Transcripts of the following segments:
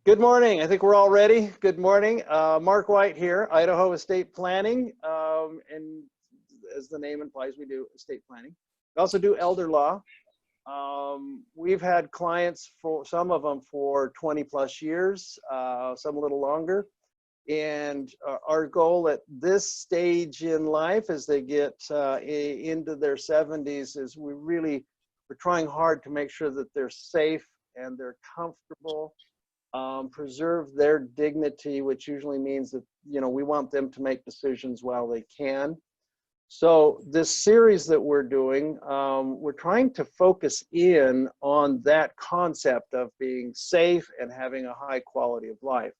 Good morning. I think we're all ready. Good morning. Mark White here, Idaho Estate Planning. And as the name implies, we do estate planning. We also do elder law. We've had clients, for some of them for 20 plus years, some a little longer. And our goal at this stage in life, as they get into their 70s, is we're trying hard to make sure that they're safe and they're comfortable. Preserve their dignity, which usually means that, we want them to make decisions while they can. So this series that we're doing, we're trying to focus in on that concept of being safe and having a high quality of life.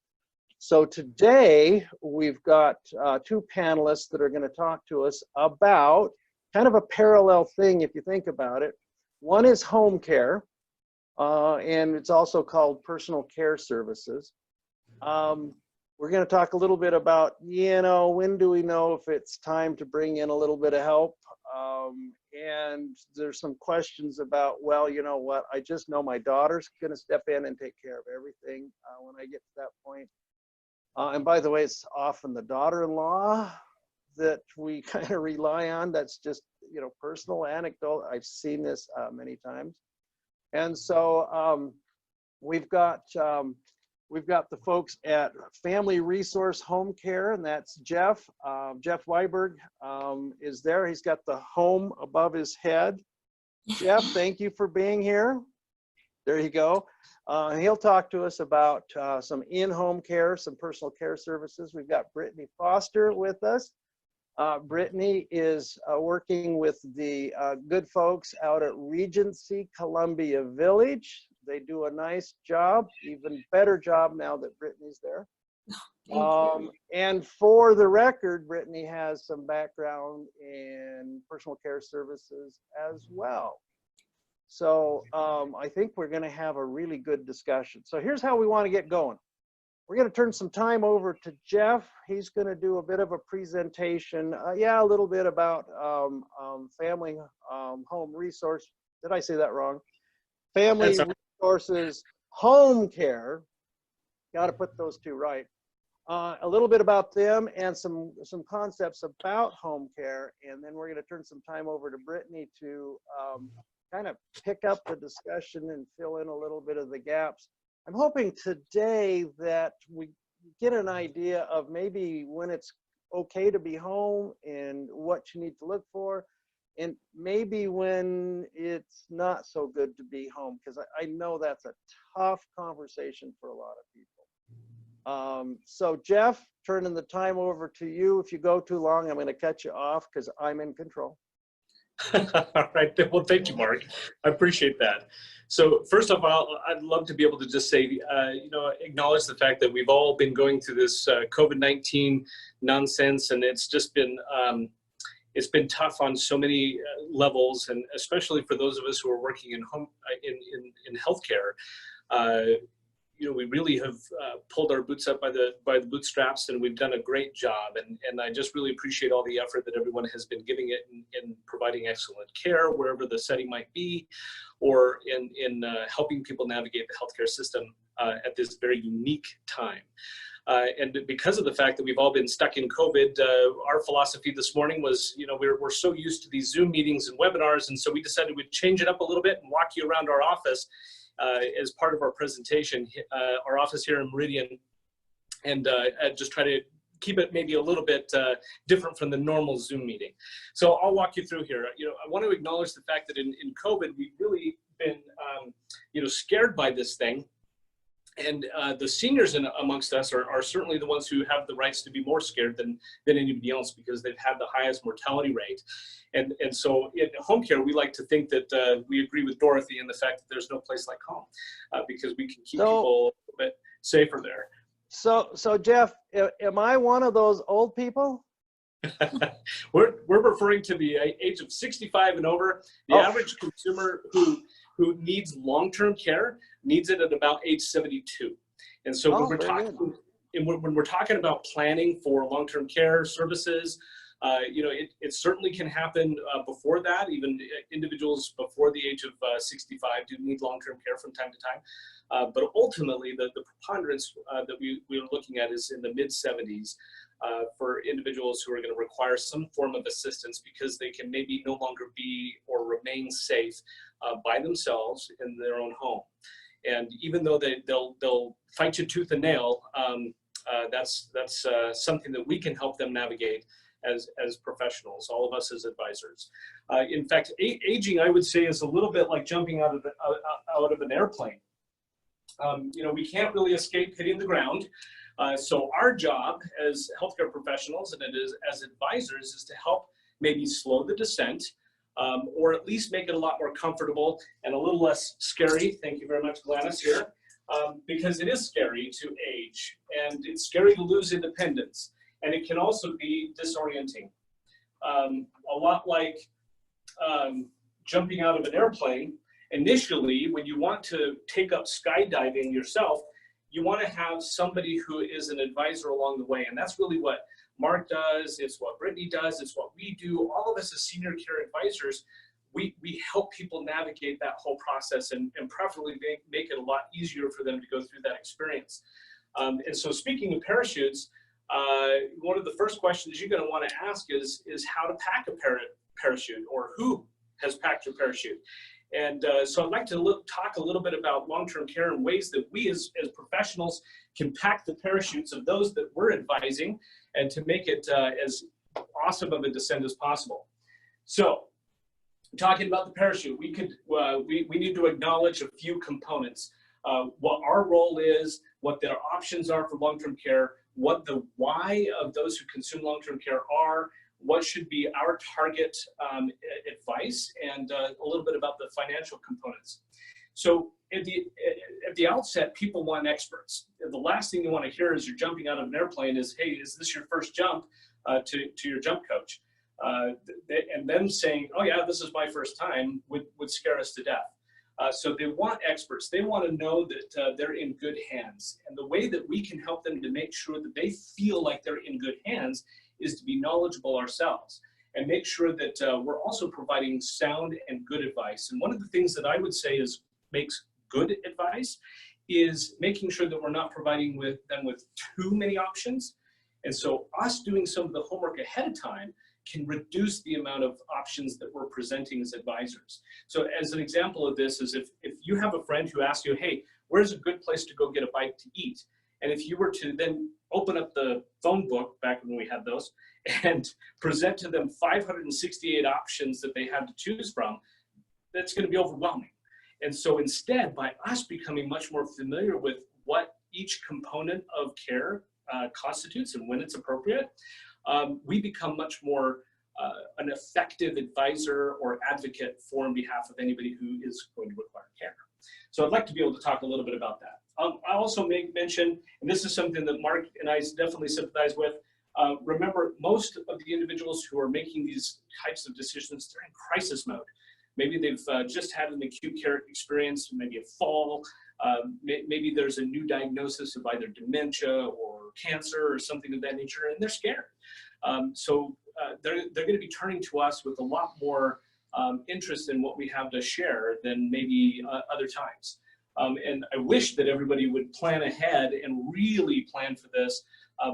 So today we've got two panelists that are going to talk to us about kind of a parallel thing, if you think about it. One is home care. And it's also called personal care services. We're going to talk a little bit about, when do we know if it's time to bring in a little bit of help? And there's some questions about, well, you know what, I just know my daughter's going to step in and take care of everything when I get to that point. And by the way, it's often the daughter-in-law that we kind of rely on. That's just, personal anecdote. I've seen this many times. And so we've got the folks at Family Resource Home Care, and that's Jeff. Jeff Weiberg is there. He's got the home above his head. Jeff, thank you for being here. There you go. He'll talk to us about some in-home care, some personal care services. We've got Brittany Foster with us. Brittany is working with the good folks out at Regency Columbia Village. They do a nice job, even better job now that Brittany's there. And for the record, Brittany has some background in personal care services as well. So I think we're going to have a really good discussion. So here's how we want to get going. We're going to turn some time over to Jeff. He's going to do a bit of a presentation. A little bit about family home resource. Did I say that wrong? Family resources home care. Got to put those two right. A little bit about them and some concepts about home care. And then we're going to turn some time over to Brittany to kind of pick up the discussion and fill in a little bit of the gaps. I'm hoping today that we get an idea of maybe when it's okay to be home and what you need to look for, and maybe when it's not so good to be home, because I know that's a tough conversation for a lot of people. So Jeff, turning the time over to you. If you go too long, I'm going to cut you off because I'm in control. All right. Well, thank you, Mark. I appreciate that. So first of all, I'd love to be able to just say, acknowledge the fact that we've all been going through this COVID-19 nonsense, and it's just been tough on so many levels, and especially for those of us who are working in home in healthcare. We really have pulled our boots up by the bootstraps, and we've done a great job. And I just really appreciate all the effort that everyone has been giving it in providing excellent care wherever the setting might be, or in helping people navigate the healthcare system at this very unique time. And because of the fact that we've all been stuck in COVID, our philosophy this morning was, we're so used to these Zoom meetings and webinars, and so we decided we'd change it up a little bit and walk you around our office. As part of our presentation, our office here in Meridian, and just try to keep it maybe a little bit different from the normal Zoom meeting. So I'll walk you through here. I want to acknowledge the fact that in COVID, we've really been, scared by this thing. And the seniors amongst us are certainly the ones who have the rights to be more scared than anybody else, because they've had the highest mortality rate. And so in home care, we like to think that we agree with Dorothy in the fact that there's no place like home, because we can keep people a little bit safer there. So Jeff, am I one of those old people? We're referring to the age of 65 and over. The average consumer who needs long-term care needs it at about age 72. And so when we're talking about planning for long-term care services, You know, it certainly can happen before that. Even individuals before the age of 65 do need long-term care from time to time. But ultimately, the preponderance that we're looking at is in the mid-70s for individuals who are going to require some form of assistance because they can maybe no longer be or remain safe by themselves in their own home. And even though they'll fight you tooth and nail, that's something that we can help them navigate as professionals, all of us as advisors. In fact, aging, I would say, is a little bit like jumping out of an airplane. You know, we can't really escape hitting the ground. So our job as healthcare professionals and as advisors is to help maybe slow the descent, or at least make it a lot more comfortable and a little less scary. Thank you very much, Gladys, here. Because it is scary to age, and it's scary to lose independence, and it can also be disorienting. A lot like jumping out of an airplane. Initially, when you want to take up skydiving yourself, you want to have somebody who is an advisor along the way, and that's really what Mark does, it's what Brittany does, it's what we do. All of us as senior care advisors, we help people navigate that whole process and preferably make it a lot easier for them to go through that experience. And so speaking of parachutes, one of the first questions you're going to want to ask is how to pack a parachute, or who has packed your parachute. And so I'd like to talk a little bit about long-term care and ways that we as professionals can pack the parachutes of those that we're advising and to make it as awesome of a descent as possible. So talking about the parachute, we need to acknowledge a few components. What our role is, what their options are for long-term care, what the why of those who consume long-term care are, what should be our target advice, and a little bit about the financial components. So at the outset, people want experts. The last thing you want to hear as you're jumping out of an airplane is, hey, is this your first jump, to your jump coach? And them saying, oh yeah, this is my first time, would scare us to death. So they want experts. They want to know that they're in good hands. And the way that we can help them to make sure that they feel like they're in good hands is to be knowledgeable ourselves and make sure that we're also providing sound and good advice. And one of the things that I would say makes good advice is making sure that we're not providing them with too many options. And so us doing some of the homework ahead of time can reduce the amount of options that we're presenting as advisors. So as an example of this is if you have a friend who asks you, hey, where's a good place to go get a bite to eat? And if you were to then open up the phone book, back when we had those, and present to them 568 options that they have to choose from, that's going to be overwhelming. And so instead, by us becoming much more familiar with what each component of care constitutes and when it's appropriate, we become much more an effective advisor or advocate for on behalf of anybody who is going to require care. So I'd like to be able to talk a little bit about that. I also mention, and this is something that Mark and I definitely sympathize with, remember, most of the individuals who are making these types of decisions, they're in crisis mode. Maybe they've just had an acute care experience, maybe a fall, maybe there's a new diagnosis of either dementia or cancer or something of that nature, and they're scared. So they're going to be turning to us with a lot more interest in what we have to share than maybe other times. And I wish that everybody would plan ahead and really plan for this.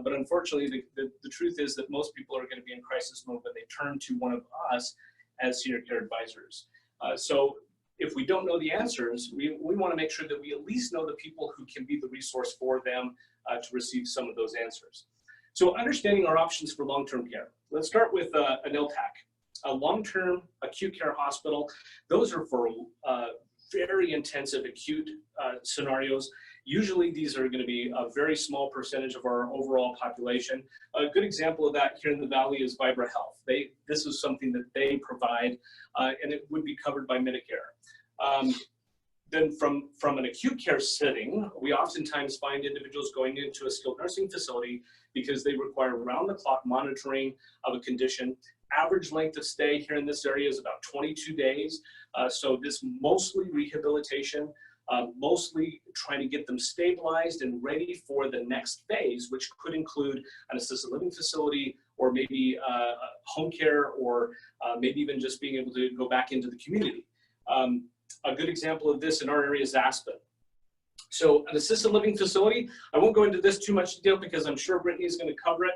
But unfortunately, the truth is that most people are going to be in crisis mode when they turn to one of us as senior care advisors. So if we don't know the answers, we want to make sure that we at least know the people who can be the resource for them to receive some of those answers. So understanding our options for long-term care. Let's start with an LTAC, a long-term acute care hospital. Those are for very intensive acute scenarios. Usually these are going to be a very small percentage of our overall population. A good example of that here in the Valley is Vibra Health. This is something that they provide, and it would be covered by Medicare. Then from an acute care setting, we oftentimes find individuals going into a skilled nursing facility because they require round-the-clock monitoring of a condition. Average length of stay here in this area is about 22 days. So this mostly rehabilitation, mostly trying to get them stabilized and ready for the next phase, which could include an assisted living facility or maybe home care, or maybe even just being able to go back into the community. A good example of this in our area is Aspen. So an assisted living facility, I won't go into this too much detail because I'm sure Brittany is going to cover it.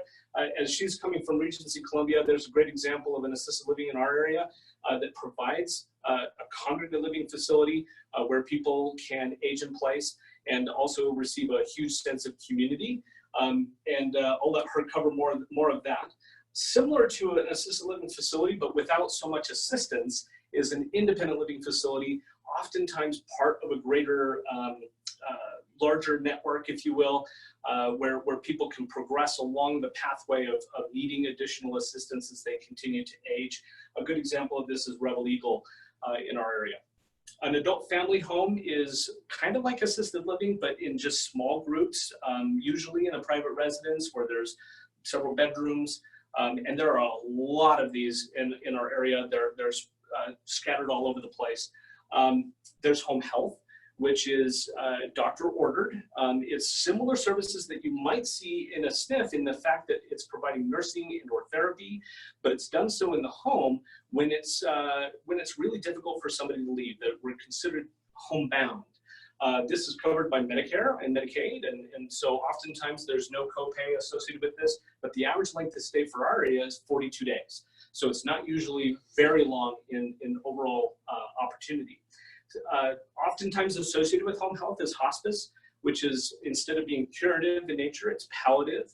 As she's coming from Regency Columbia, there's a great example of an assisted living in our area that provides a congregate living facility where people can age in place and also receive a huge sense of community. I'll let her cover more of that. Similar to an assisted living facility, but without so much assistance, is an independent living facility, oftentimes part of a greater, larger network, if you will, where people can progress along the pathway of needing additional assistance as they continue to age. A good example of this is Rebel Eagle in our area. An adult family home is kind of like assisted living, but in just small groups, usually in a private residence where there's several bedrooms. And there are a lot of these in our area. There's scattered all over the place. There's home health, which is doctor ordered. It's similar services that you might see in a SNF in the fact that it's providing nursing and or therapy, but it's done so in the home when it's really difficult for somebody to leave, that we're considered homebound. This is covered by Medicare and Medicaid, and so oftentimes there's no copay associated with this, but the average length of stay for our area is 42 days. So it's not usually very long in overall opportunity. Oftentimes associated with home health is hospice, which is, instead of being curative in nature, it's palliative.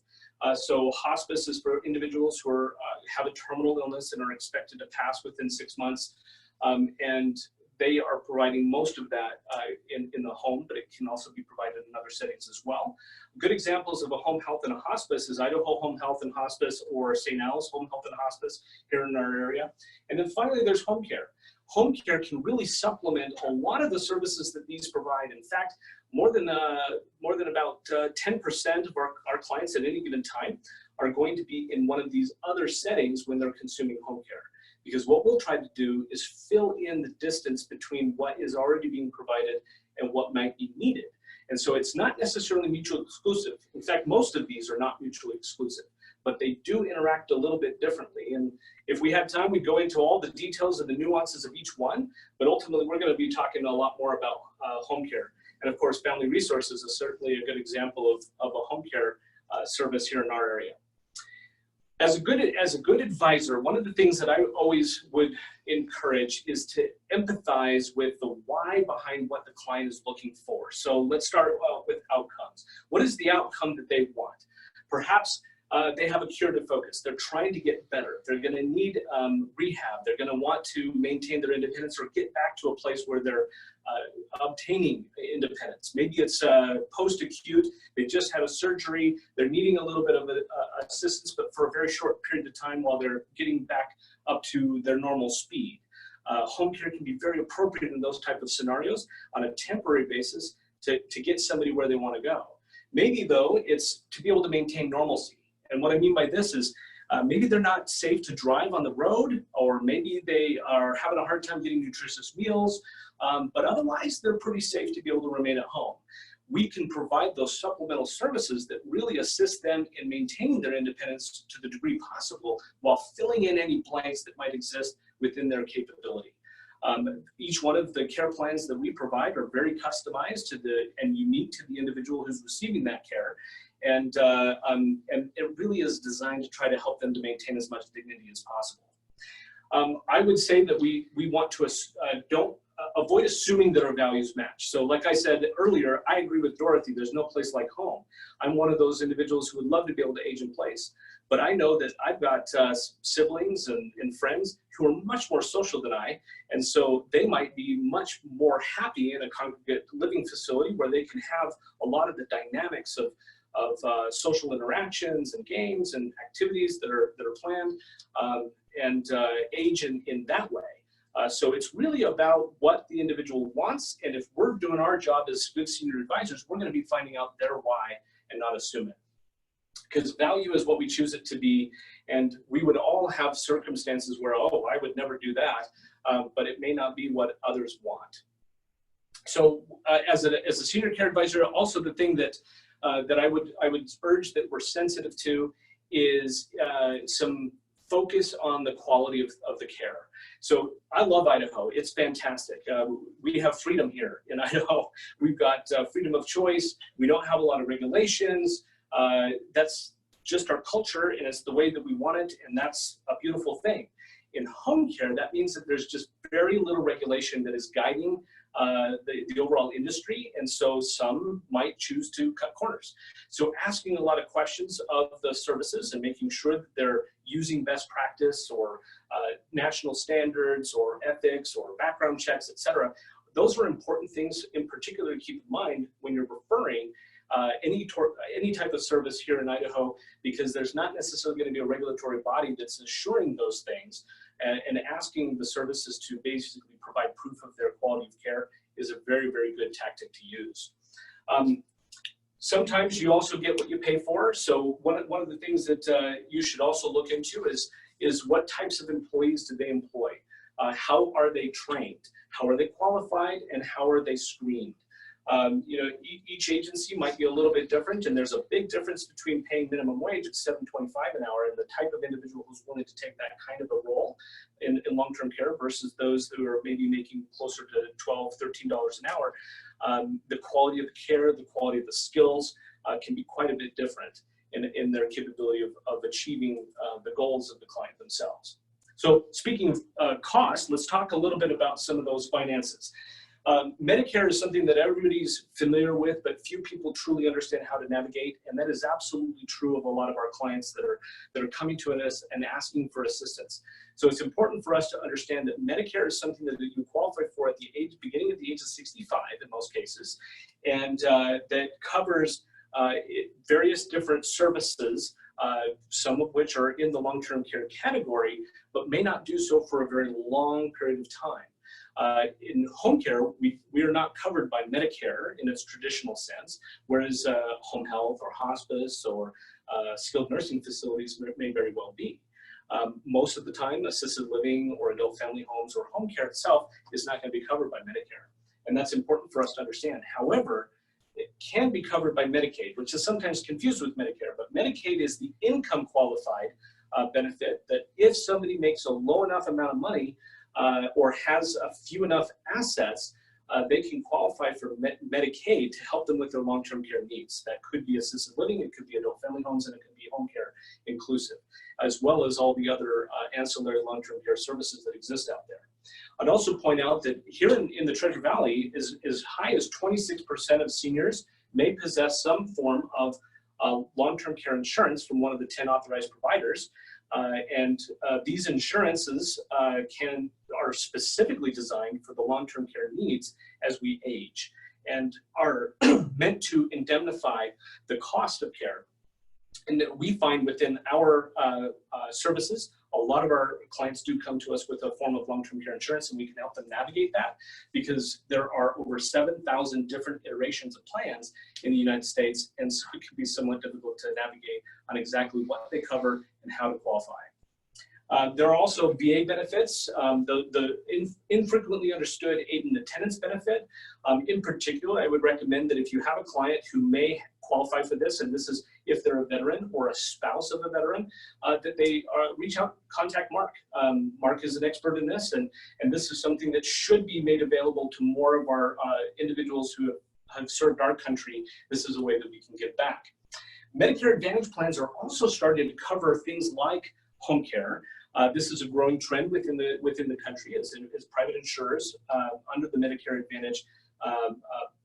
So hospice is for individuals who have a terminal illness and are expected to pass within 6 months. And they are providing most of that in the home, but it can also be provided in other settings as well. Good examples of a home health and a hospice is Idaho Home Health and Hospice, or St. Al's Home Health and Hospice here in our area. And then finally, there's home care. Home care can really supplement a lot of the services that these provide. In fact, more than about 10% of our clients at any given time are going to be in one of these other settings when they're consuming home care. Because what we'll try to do is fill in the distance between what is already being provided and what might be needed. And so it's not necessarily mutually exclusive. In fact, most of these are not mutually exclusive, but they do interact a little bit differently. And if we had time, we'd go into all the details and the nuances of each one, but ultimately we're going to be talking a lot more about home care. And of course, Family Resources is certainly a good example of a home care service here in our area. As a good advisor, one of the things that I always would encourage is to empathize with the why behind what the client is looking for. So let's start with outcomes. What is the outcome that they want? Perhaps they have a curative focus. They're trying to get better. They're going to need rehab. They're going to want to maintain their independence or get back to a place where they're obtaining independence. Maybe it's post-acute. They just had a surgery. They're needing a little bit of assistance, but for a very short period of time while they're getting back up to their normal speed. Home care can be very appropriate in those type of scenarios on a temporary basis to get somebody where they want to go. Maybe, though, it's to be able to maintain normalcy. And what I mean by this is maybe they're not safe to drive on the road, or maybe they are having a hard time getting nutritious meals, but otherwise they're pretty safe to be able to remain at home. We can provide those supplemental services that really assist them in maintaining their independence to the degree possible while filling in any blanks that might exist within their capability. Each one of the care plans that we provide are very customized to and unique to the individual who's receiving that care. And it really is designed to try to help them to maintain as much dignity as possible. I would say that we want to avoid assuming that our values match. So like I said earlier, I agree with Dorothy, there's no place like home. I'm one of those individuals who would love to be able to age in place. But I know that I've got siblings and friends who are much more social than I, and so they might be much more happy in a congregate living facility where they can have a lot of the dynamics of social interactions and games and activities that are planned and age in that way. So it's really about what the individual wants, and if we're doing our job as good senior advisors, we're going to be finding out their why and not assume it. Because value is what we choose it to be, and we would all have circumstances where, oh, I would never do that, but it may not be what others want. So as a senior care advisor, also the thing that I would urge that we're sensitive to is some focus on the quality of the care. So I love Idaho. It's fantastic. We have freedom here in Idaho. We've got freedom of choice. We don't have a lot of regulations. That's just our culture, and it's the way that we want it, and that's a beautiful thing. In home care, that means that there's just very little regulation that is guiding the overall industry, and so some might choose to cut corners. So asking a lot of questions of the services and making sure that they're using best practice or national standards or ethics or background checks, etc. Those are important things in particular to keep in mind when you're referring any type of service here in Idaho, because there's not necessarily going to be a regulatory body that's assuring those things, and asking the services to basically provide proof of their quality of care is a very, very good tactic to use. Sometimes you also get what you pay for. So one of the things that you should also look into is what types of employees do they employ? How are they trained? How are they qualified? And how are they screened? You know, each agency might be a little bit different, and there's a big difference between paying minimum wage at $7.25 an hour and the type of individual who's willing to take that kind of a role in long-term care versus those who are maybe making closer to $12, $13 an hour. The quality of the care, the quality of the skills can be quite a bit different in their capability of achieving the goals of the client themselves. So speaking of cost, let's talk a little bit about some of those finances. Medicare is something that everybody's familiar with, but few people truly understand how to navigate, and that is absolutely true of a lot of our clients that are coming to us and asking for assistance. So it's important for us to understand that Medicare is something that you qualify for at the beginning of the age of 65 in most cases, and that covers various different services, some of which are in the long-term care category, but may not do so for a very long period of time. In home care, we are not covered by Medicare in its traditional sense, whereas home health or hospice or skilled nursing facilities may very well be. Most of the time, assisted living or adult family homes or home care itself is not going to be covered by Medicare. And that's important for us to understand. However, it can be covered by Medicaid, which is sometimes confused with Medicare, but Medicaid is the income qualified benefit that if somebody makes a low enough amount of money or has a few enough assets, they can qualify for Medicaid to help them with their long-term care needs. That could be assisted living, it could be adult family homes, and it could be home care inclusive, as well as all the other ancillary long-term care services that exist out there. I'd also point out that here in the Treasure Valley, as high as 26% of seniors may possess some form of long-term care insurance from one of the 10 authorized providers. These insurances are specifically designed for the long-term care needs as we age and are meant to indemnify the cost of care. And that we find within our services, a lot of our clients do come to us with a form of long-term care insurance, and we can help them navigate that because there are over 7,000 different iterations of plans in the United States, and so it can be somewhat difficult to navigate on exactly what they cover and how to qualify. There are also VA benefits, the infrequently understood aid and attendance benefit. In particular, I would recommend that if you have a client who may qualify for this, and this is if they're a veteran or a spouse of a veteran, that they reach out, contact Mark. Mark is an expert in this, and this is something that should be made available to more of our individuals who have served our country. This is a way that we can give back. Medicare Advantage plans are also starting to cover things like home care. This is a growing trend within the country as private insurers under the Medicare Advantage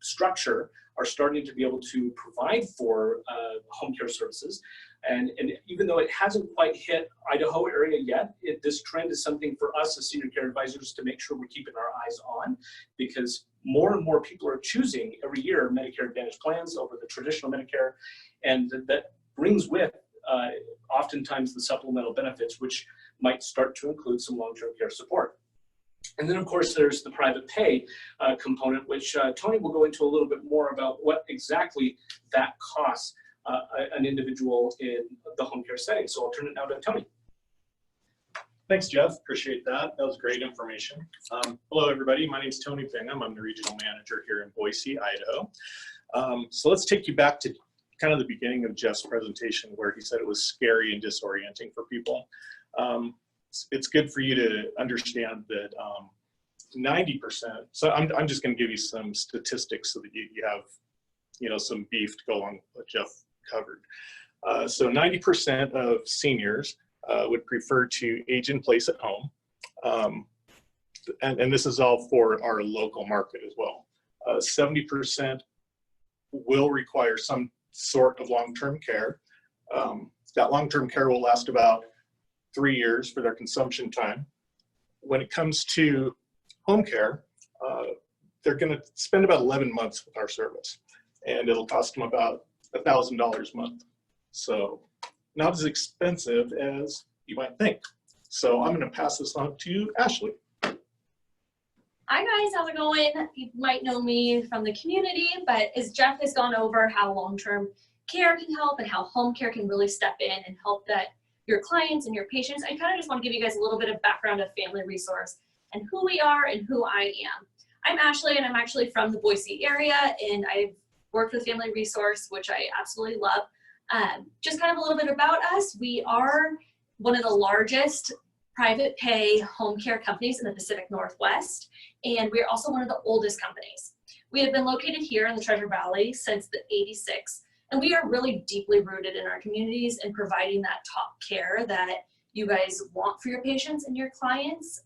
structure are starting to be able to provide for home care services. And even though it hasn't quite hit Idaho area yet, this trend is something for us as senior care advisors to make sure we're keeping our eyes on, because more and more people are choosing every year Medicare Advantage plans over the traditional Medicare, and that brings with oftentimes the supplemental benefits, which might start to include some long-term care support. And then, of course, there's the private pay component, which Tony will go into a little bit more about what exactly that costs an individual in the home care setting. So I'll turn it now to Tony. Thanks, Jeff. Appreciate that. That was great information. Hello, everybody. My name is Tony Bingham. I'm the regional manager here in Boise, Idaho. So let's take you back to kind of the beginning of Jeff's presentation where he said it was scary and disorienting for people. It's good for you to understand that 90%, so I'm just going to give you some statistics so that you have, some beef to go along with what Jeff covered. So 90% of seniors would prefer to age in place at home. And this is all for our local market as well. 70% will require some sort of long-term care. That long-term care will last about 3 years for their consumption time. When it comes to home care, they're going to spend about 11 months with our service, and it'll cost them about $1,000 a month. So not as expensive as you might think. So I'm going to pass this on to Ashley. Hi guys, how's it going? You might know me from the community, but as Jeff has gone over how long-term care can help and how home care can really step in and help that your clients and your patients, I kind of just want to give you guys a little bit of background of Family Resource and who we are and who I am. I'm Ashley, and I'm actually from the Boise area, and I've worked with Family Resource, which I absolutely love. Just kind of a little bit about us. We are one of the largest private pay home care companies in the Pacific Northwest, and we're also one of the oldest companies. We have been located here in the Treasure Valley since the '86, and we are really deeply rooted in our communities and providing that top care that you guys want for your patients and your clients.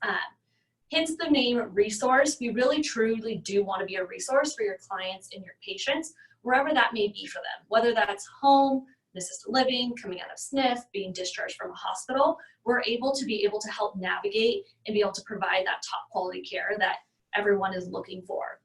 Hence the name Resource. We really truly do want to be a resource for your clients and your patients, wherever that may be for them, whether that's home, assisted living, coming out of SNF, being discharged from a hospital. We're able to help navigate and be able to provide that top quality care that everyone is looking for.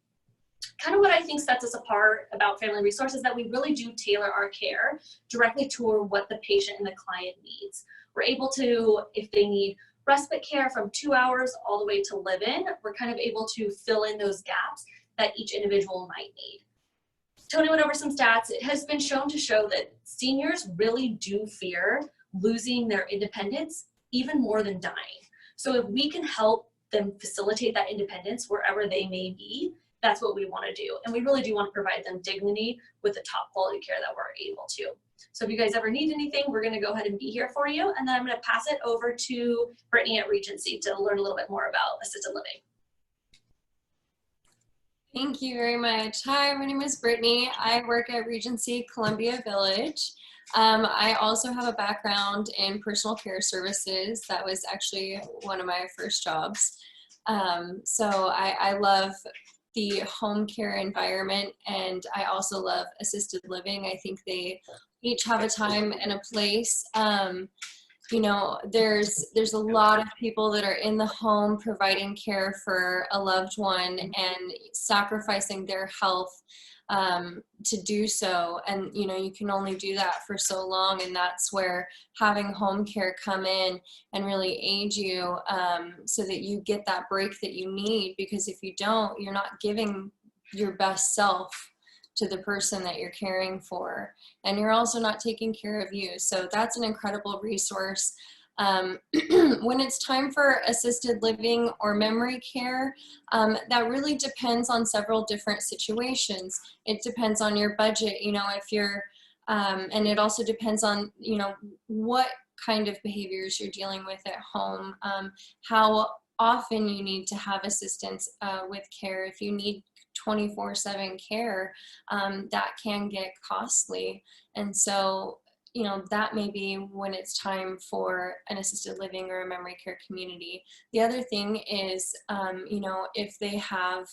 Kind of what I think sets us apart about Family Resource is that we really do tailor our care directly to what the patient and the client needs. We're able to, if they need respite care from 2 hours all the way to live-in, we're kind of able to fill in those gaps that each individual might need. Tony went over some stats. It has been shown to show that seniors really do fear losing their independence even more than dying. So if we can help them facilitate that independence wherever they may be, that's what we want to do. And we really do want to provide them dignity with the top quality care that we're able to. So if you guys ever need anything, we're going to go ahead and be here for you. And then I'm going to pass it over to Brittany at Regency to learn a little bit more about assisted living. Thank you very much. Hi, my name is Brittany. I work at Regency Columbia Village. I also have a background in personal care services. That was actually one of my first jobs. So I love the home care environment, and I also love assisted living. I think they each have a time and a place. You know, there's a lot of people that are in the home providing care for a loved one and sacrificing their health to do so. And, you know, you can only do that for so long. And that's where having home care come in and really aid you so that you get that break that you need. Because if you don't, you're not giving your best self to the person that you're caring for, and you're also not taking care of you. So that's an incredible resource. When it's time for assisted living or memory care, that really depends on several different situations. It depends on your budget, you know, if you're, and it also depends on, you know, what kind of behaviors you're dealing with at home, how often you need to have assistance with care. If you need 24/7 care, that can get costly. And so, you know, that may be when it's time for an assisted living or a memory care community. The other thing is, you know, if they have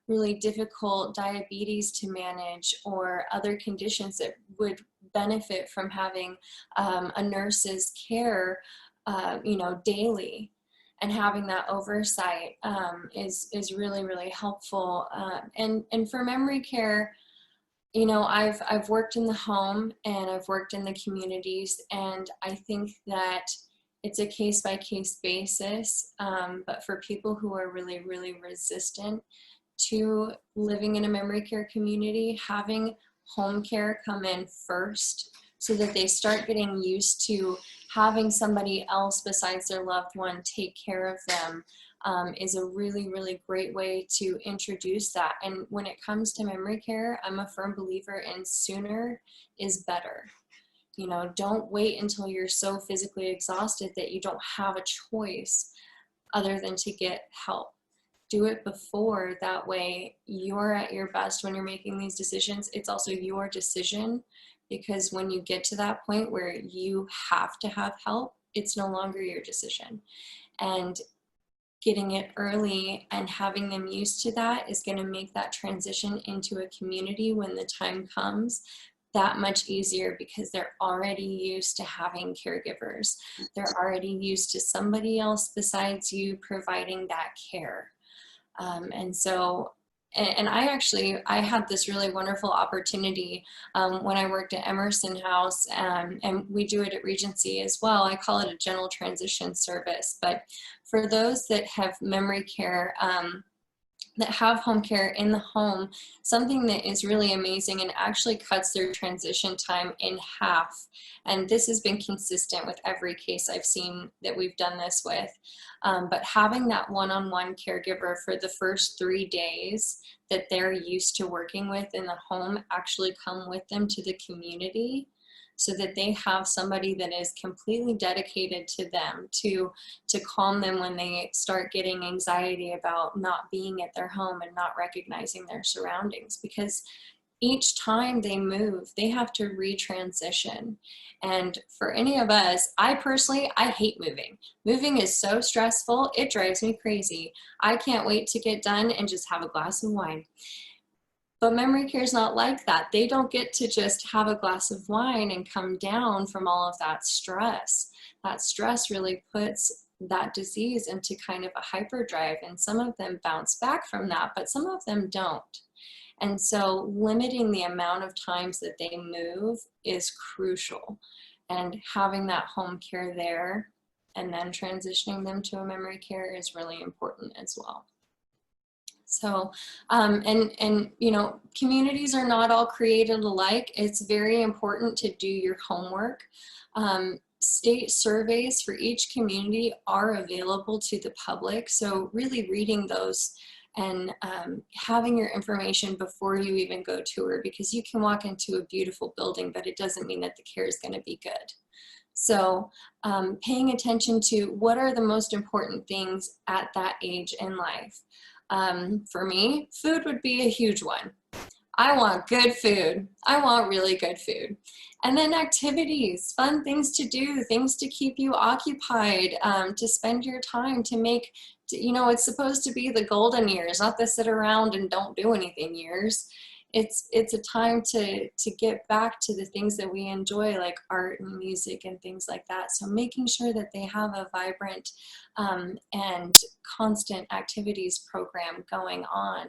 really difficult diabetes to manage or other conditions that would benefit from having a nurse's care, you know, daily. And having that oversight is really, really helpful. And for memory care, you know, I've worked in the home and I've worked in the communities, and I think that it's a case-by-case basis. But for people who are really, really resistant to living in a memory care community, having home care come in first so that they start getting used to having somebody else besides their loved one take care of them is a really, really great way to introduce that. And when it comes to memory care, I'm a firm believer in sooner is better. You know, don't wait until you're so physically exhausted that you don't have a choice other than to get help. Do it before. That way you're at your best when you're making these decisions. It's also your decision, because when you get to that point where you have to have help, it's no longer your decision. And getting it early and having them used to that is going to make that transition into a community when the time comes that much easier, because they're already used to having caregivers. They're already used to somebody else besides you providing that care. And so, and I had this really wonderful opportunity when I worked at Emerson House, and we do it at Regency as well. I call it a general transition service. But for those that have memory care, that have home care in the home, something that is really amazing and actually cuts their transition time in half. And this has been consistent with every case I've seen that we've done this with. But having that one-on-one caregiver for the first 3 days that they're used to working with in the home actually come with them to the community, so that they have somebody that is completely dedicated to them to calm them when they start getting anxiety about not being at their home and not recognizing their surroundings. Because each time they move, they have to retransition. And for any of us, I personally hate moving. Moving is so stressful, it drives me crazy. I can't wait to get done and just have a glass of wine. But memory care is not like that. They don't get to just have a glass of wine and come down from all of that stress. That stress really puts that disease into kind of a hyperdrive, and some of them bounce back from that, but some of them don't. And so limiting the amount of times that they move is crucial. And having that home care there and then transitioning them to a memory care is really important as well. So, and you know, communities are not all created alike. It's very important to do your homework. State surveys for each community are available to the public. So really reading those and having your information before you even go tour, because you can walk into a beautiful building, but it doesn't mean that the care is going to be good. So paying attention to what are the most important things at that age in life. For me, food would be a huge one. I want good food. I want really good food. And then activities, fun things to do, things to keep you occupied, to spend your time, to make, you know, it's supposed to be the golden years, not the sit around and don't do anything years. It's a time to get back to the things that we enjoy, like art and music and things like that. So making sure that they have a vibrant and constant activities program going on.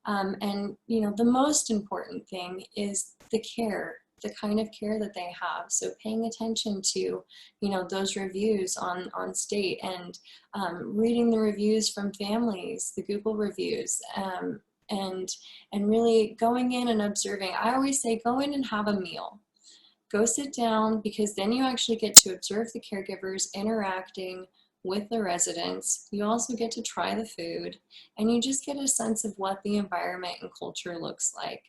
And, you know, the most important thing is the care, the kind of care that they have. So paying attention to, you know, those reviews on state, and reading the reviews from families, the Google reviews, and really going in and observing. I always say, go in and have a meal. Go sit down, because then you actually get to observe the caregivers interacting with the residents. You also get to try the food, and you just get a sense of what the environment and culture looks like.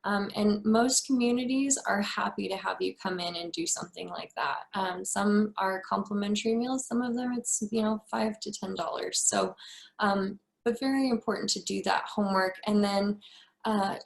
And most communities are happy to have you come in and do something like that. Some are complimentary meals, some of them it's, you know, $5 to $10. So, but very important to do that homework. And then,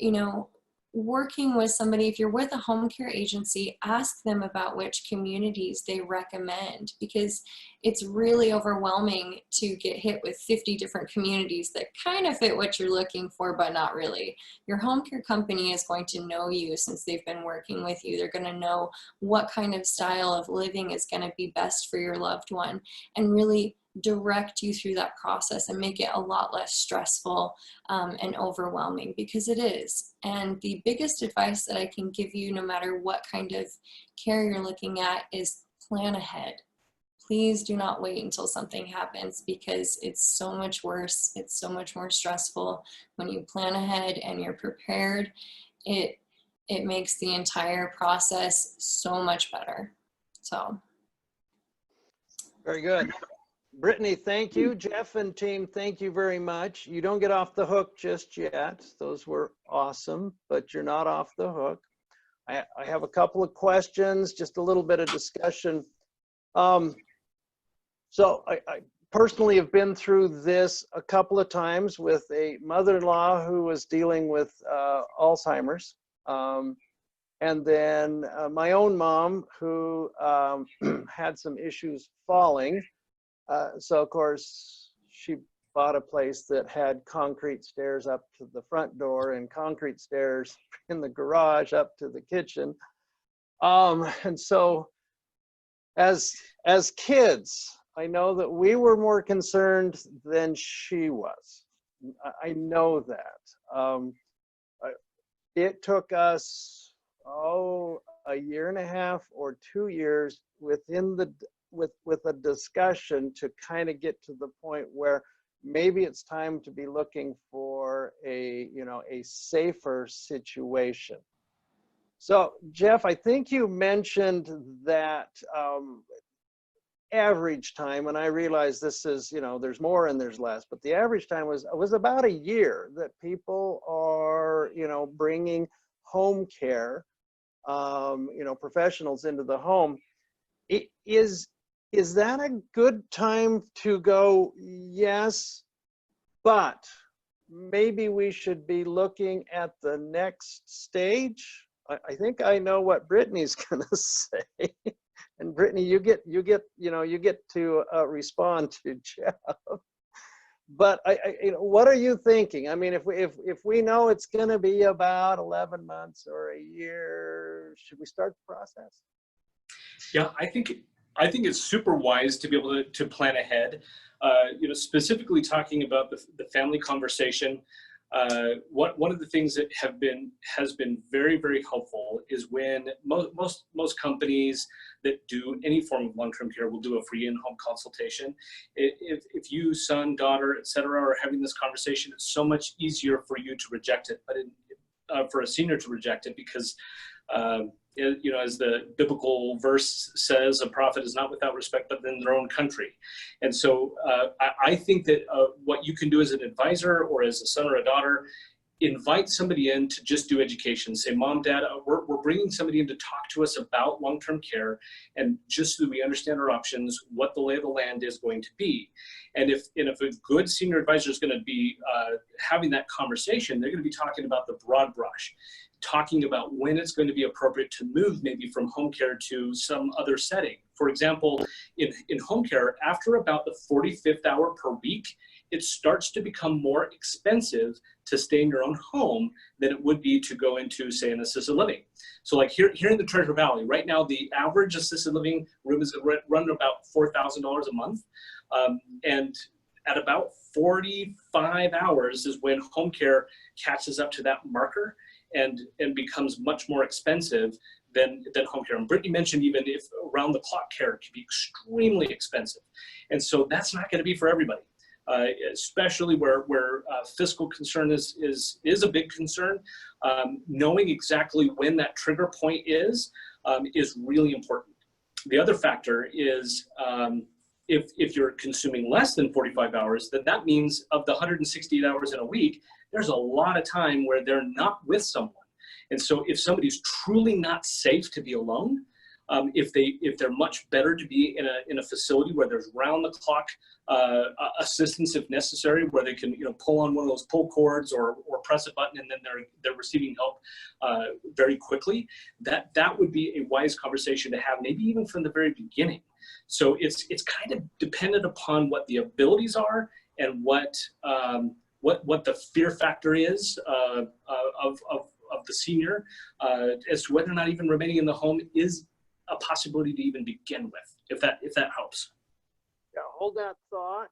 you know, working with somebody, if you're with a home care agency, ask them about which communities they recommend, because it's really overwhelming to get hit with 50 different communities that kind of fit what you're looking for, but not really. Your home care company is going to know you since they've been working with you. They're going to know what kind of style of living is going to be best for your loved one, and really direct you through that process and make it a lot less stressful and overwhelming, because it is. And the biggest advice that I can give you, no matter what kind of care you're looking at, is plan ahead. Please do not wait until something happens, because it's so much worse. It's so much more stressful. When you plan ahead and you're prepared, it makes the entire process so much better. So Very good. Brittany, thank you. Jeff and team, thank you very much. You don't get off the hook just yet. Those were awesome, but you're not off the hook. I have a couple of questions, just a little bit of discussion. So I personally have been through this a couple of times with a mother-in-law who was dealing with Alzheimer's. And then my own mom who had some issues falling. So of course, she bought a place that had concrete stairs up to the front door and concrete stairs in the garage up to the kitchen. And so as kids, I know that we were more concerned than she was. I know that. It took us, a year and a half or 2 years within the with a discussion to kind of get to the point where maybe it's time to be looking for a safer situation. So Jeff, I think you mentioned that average time, and I realize this is, there's more and there's less, but the average time was about a year that people are, bringing home care, professionals into the home. Is that a good time to go, yes, but maybe we should be looking at the next stage? I think I know what Brittany's gonna say. And Brittany, you get to respond to Jeff. But what are you thinking? I mean, if we know it's going to be about 11 months or a year, should we start the process? Yeah, I think it's super wise to be able to plan ahead. Specifically talking about the family conversation. One of the things that has been very, very helpful is when most companies that do any form of long-term care will do a free in-home consultation. If you, son, daughter, etc., are having this conversation, it's so much easier for you to reject it, but for a senior to reject it, because as the biblical verse says, a prophet is not without respect but in their own country. And so I think that what you can do as an advisor or as a son or a daughter, invite somebody in to just do education. Say, Mom, Dad, we're bringing somebody in to talk to us about long-term care, and just so that we understand our options, what the lay of the land is going to be. And if a good senior advisor is going to be having that conversation, they're going to be talking about the broad brush, talking about when it's going to be appropriate to move maybe from home care to some other setting. For example, in home care, after about the 45th hour per week, it starts to become more expensive to stay in your own home than it would be to go into, say, an assisted living. So like here in the Treasure Valley, right now, the average assisted living room is run about $4,000 a month. And at about 45 hours is when home care catches up to that marker and becomes much more expensive than home care. And Brittany mentioned even if around the clock care can be extremely expensive. And so that's not going to be for everybody. Especially where fiscal concern is a big concern. Knowing exactly when that trigger point is really important. The other factor is if you're consuming less than 45 hours, then that means of the 168 hours in a week, there's a lot of time where they're not with someone. And so if somebody's truly not safe to be alone, if they're much better to be in a facility where there's round the clock assistance if necessary, where they can pull on one of those pull cords or press a button and then they're receiving help very quickly, that would be a wise conversation to have, maybe even from the very beginning. So it's kind of dependent upon what the abilities are and what the fear factor is of the senior as to whether or not even remaining in the home is a possibility to even begin with, if that helps. Yeah, hold that thought.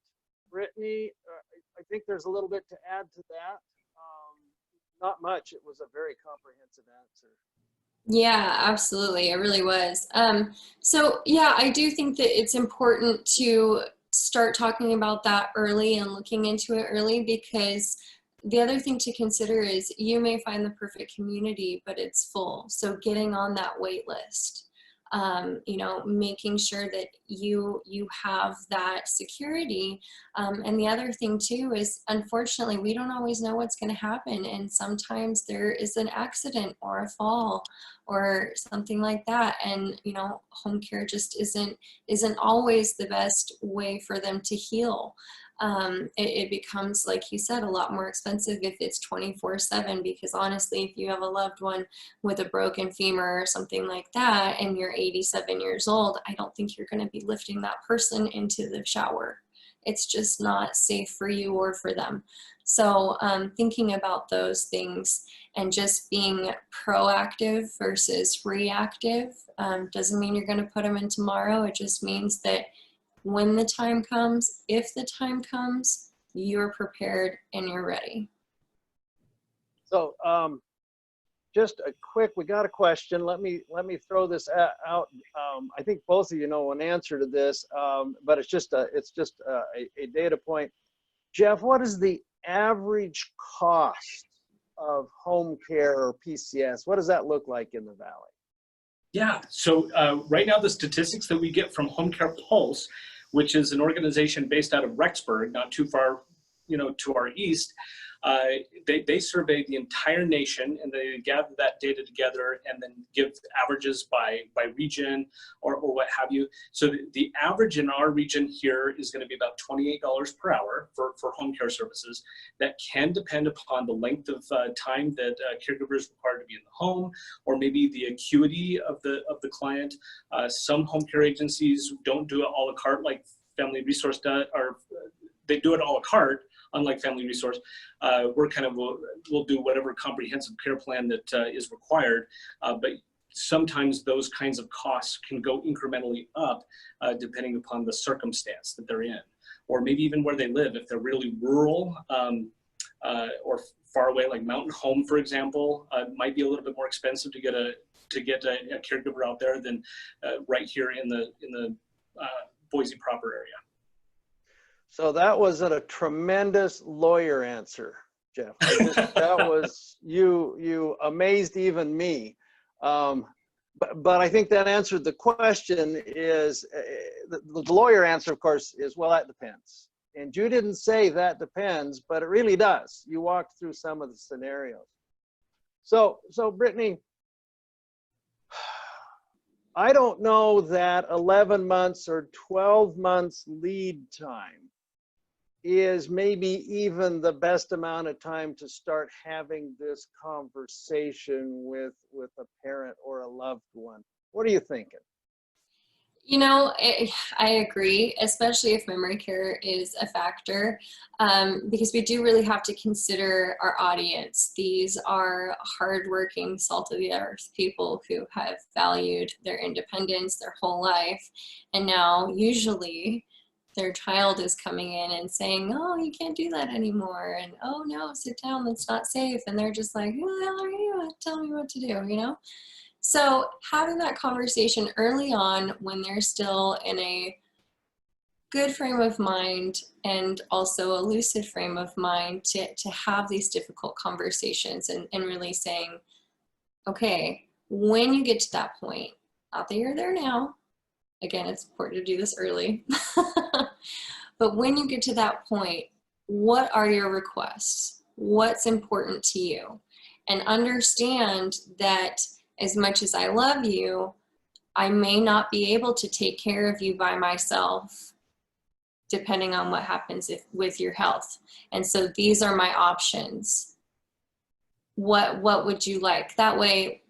Brittany, I think there's a little bit to add to that. Not much. It was a very comprehensive answer. Yeah, absolutely. It really was. So yeah, I do think that it's important to start talking about that early and looking into it early, because the other thing to consider is you may find the perfect community, but it's full. So getting on that wait list. you know, making sure that you have that security. And the other thing too is, unfortunately, we don't always know what's going to happen, and sometimes there is an accident or a fall or something like that, and you know, home care just isn't always the best way for them to heal. It becomes, like you said, a lot more expensive if it's 24/7, because honestly, if you have a loved one with a broken femur or something like that and you're 87 years old, I don't think you're going to be lifting that person into the shower. It's just not safe for you or for them. So thinking about those things and just being proactive versus reactive doesn't mean you're going to put them in tomorrow. It just means that when the time comes, if the time comes, you're prepared and you're ready. So just a quick, we got a question. Let me throw this out. I think both of you know an answer to this, but it's just a data point. Jeff, what is the average cost of home care or PCS? What does that look like in the Valley? Yeah, so right now the statistics that we get from Home Care Pulse, which is an organization based out of Rexburg, not too far, you know, to our east, they survey the entire nation, and they gather that data together and then give averages by region or what have you. So the average in our region here is going to be about $28 per hour for home care services. That can depend upon the length of time that a caregiver is required to be in the home, or maybe the acuity of the client. Some home care agencies don't do it a la carte like Family Resource does, or they do it a la carte, unlike Family Resource. We're kind of, we'll do whatever comprehensive care plan that is required, but sometimes those kinds of costs can go incrementally up depending upon the circumstance that they're in, or maybe even where they live. If they're really rural or far away, like Mountain Home, for example, might be a little bit more expensive to get a caregiver out there than right here in the Boise proper area. So that was a tremendous lawyer answer, Jeff. That was, you amazed even me. But I think that answered the question. Is the lawyer answer, of course, is, well, that depends. And you didn't say that depends, but it really does. You walked through some of the scenarios. So Brittany, I don't know that 11 months or 12 months lead time is maybe even the best amount of time to start having this conversation with a parent or a loved one. What are you thinking? You know, I agree, especially if memory care is a factor, because we do really have to consider our audience. These are hardworking, salt of the earth people who have valued their independence their whole life. And now usually their child is coming in and saying, oh, you can't do that anymore. And, oh no, sit down, that's not safe. And they're just like, who the hell are you? Tell me what to do, you know? So having that conversation early on when they're still in a good frame of mind and also a lucid frame of mind to have these difficult conversations and really saying, okay, when you get to that point, not that you're there now, again, it's important to do this early, but when you get to that point, what are your requests? What's important to you? And understand that as much as I love you, I may not be able to take care of you by myself, depending on what happens with your health. And so these are my options. What would you like? That way,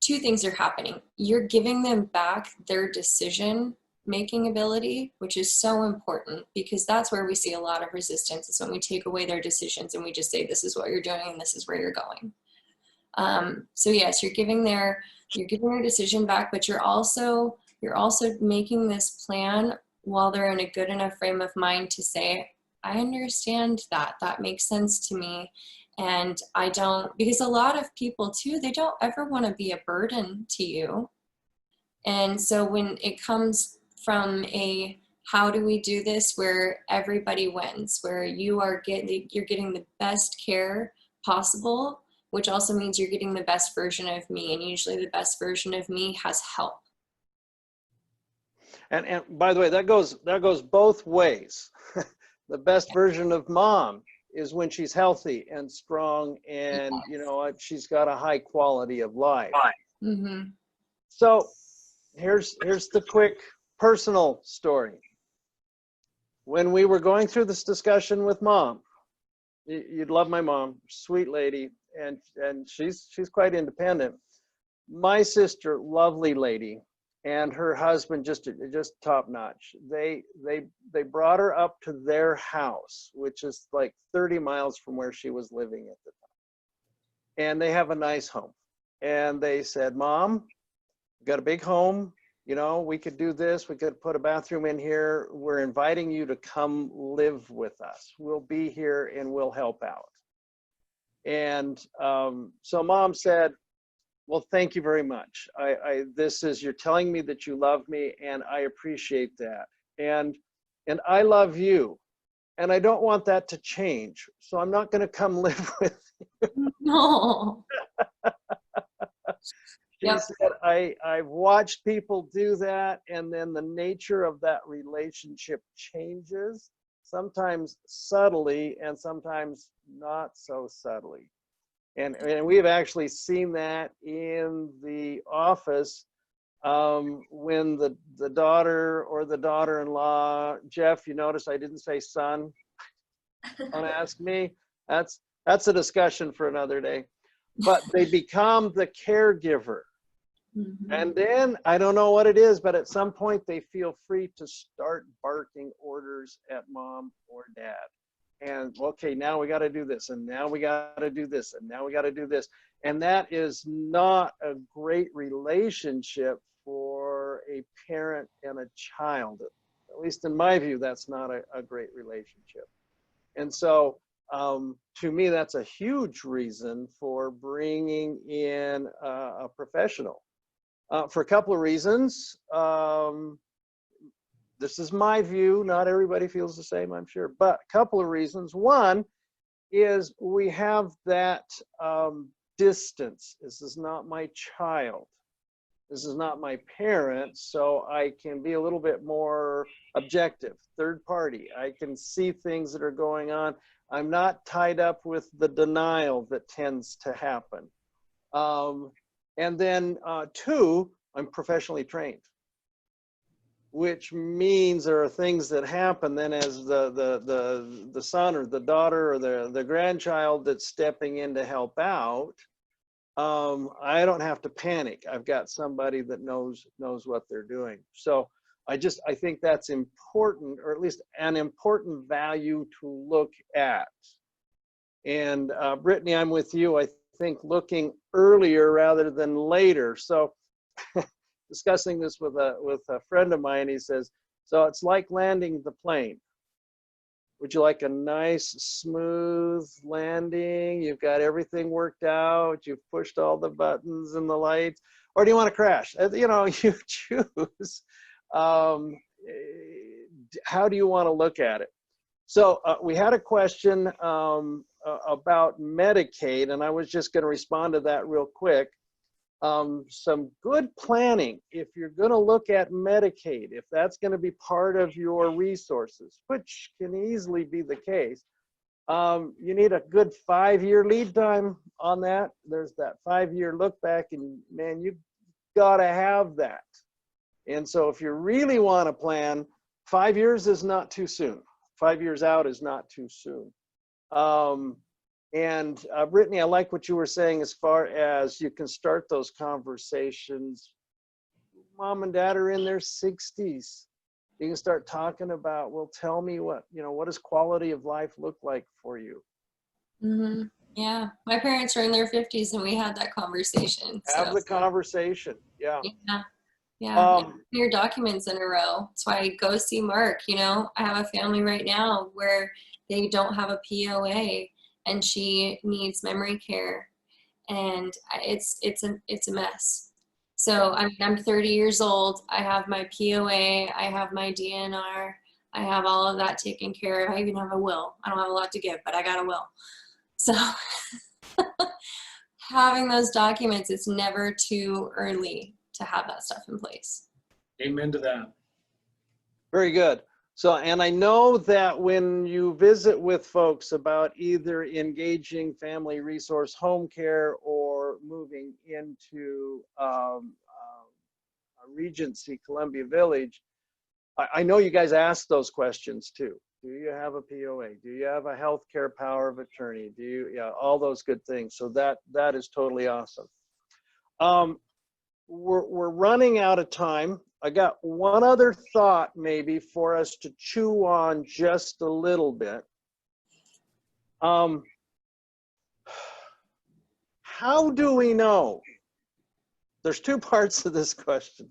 two things are happening. You're giving them back their decision-making ability, which is so important, because that's where we see a lot of resistance, is when we take away their decisions and we just say, this is what you're doing and this is where you're going. So yes, you're giving their decision back, but you're also making this plan while they're in a good enough frame of mind to say, I understand that makes sense to me. And I don't, because a lot of people too, they don't ever want to be a burden to you. And so when it comes from a, how do we do this where everybody wins, where you're getting the best care possible, which also means you're getting the best version of me. And usually the best version of me has help. And by the way, that goes both ways. The best version of mom is when she's healthy and strong and, you know, she's got a high quality of life. Mm-hmm. So here's the quick personal story. When we were going through this discussion with mom, you'd love my mom, sweet lady, and she's quite independent. My sister, lovely lady, and her husband, just top notch. They brought her up to their house, which is like 30 miles from where she was living at the time. And they have a nice home. And they said, Mom, we've got a big home. You know, we could do this. We could put a bathroom in here. We're inviting you to come live with us. We'll be here and we'll help out. And so Mom said, well, thank you very much. You're telling me that you love me, and I appreciate that. And I love you, and I don't want that to change. So I'm not going to come live with you. No. She Yep. said, I've watched people do that, and then the nature of that relationship changes, sometimes subtly and sometimes not so subtly. And we've actually seen that in the office when the daughter or the daughter-in-law, Jeff, you notice I didn't say son. Don't ask me. That's a discussion for another day. But they become the caregiver. Mm-hmm. And then, I don't know what it is, but at some point they feel free to start barking orders at mom or dad. And okay, now we got to do this, and now we got to do this, and now we got to do this. And that is not a great relationship for a parent and a child. At least in my view, that's not a great relationship. And so to me, that's a huge reason for bringing in a professional for a couple of reasons. This is my view. Not everybody feels the same, I'm sure, but a couple of reasons. One is we have that distance. This is not my child. This is not my parent, so I can be a little bit more objective, third party. I can see things that are going on. I'm not tied up with the denial that tends to happen. And then two, I'm professionally trained, which means there are things that happen then as the son or the daughter or the grandchild that's stepping in to help out. I don't have to panic. I've got somebody that knows what they're doing. So I think that's important, or at least an important value to look at. And Brittany, I'm with you. I think looking earlier rather than later. So discussing this with a friend of mine, he says, so it's like landing the plane. Would you like a nice, smooth landing? You've got everything worked out. You've pushed all the buttons and the lights. Or do you want to crash? You know, you choose. How do you want to look at it? So we had a question about Medicaid, and I was just going to respond to that real quick. Some good planning, if you're going to look at Medicaid, if that's going to be part of your resources, which can easily be the case, you need a good 5-year lead time on that. There's that 5-year look back, and man, you've got to have that. And so if you really want to plan, 5 years is not too soon. 5 years out is not too soon. And Brittany, I like what you were saying as far as you can start those conversations. Mom and dad are in their 60s. You can start talking about, well, tell me what does quality of life look like for you? Mm-hmm. Yeah, my parents are in their 50s and we had that conversation. Have the conversation. Yeah. Yeah. Your documents in a row. That's why I go see Mark. You know, I have a family right now where they don't have a POA. And she needs memory care, and it's a mess. So I'm 30 years old. I have my POA. I have my DNR. I have all of that taken care of. I even have a will. I don't have a lot to give, but I got a will. So having those documents, it's never too early to have that stuff in place. Amen to that. Very good. So, and I know that when you visit with folks about either engaging family resource home care or moving into a Regency Columbia Village, I know you guys ask those questions too. Do you have a POA? Do you have a healthcare power of attorney? Do you, yeah, all those good things. So that is totally awesome. We're running out of time. I got one other thought maybe for us to chew on just a little bit. How do we know? There's two parts to this question.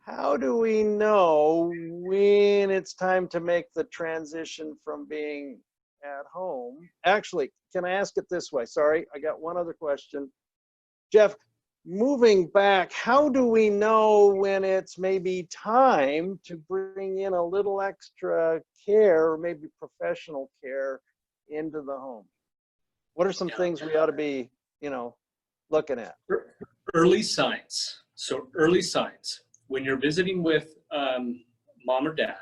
How do we know when it's time to make the transition from being at home? Actually, can I ask it this way? Sorry, I got one other question. Jeff, moving back, how do we know when it's maybe time to bring in a little extra care or maybe professional care into the home? What are some things we ought to be, you know, looking at? Early signs. So early signs. When you're visiting with mom or dad,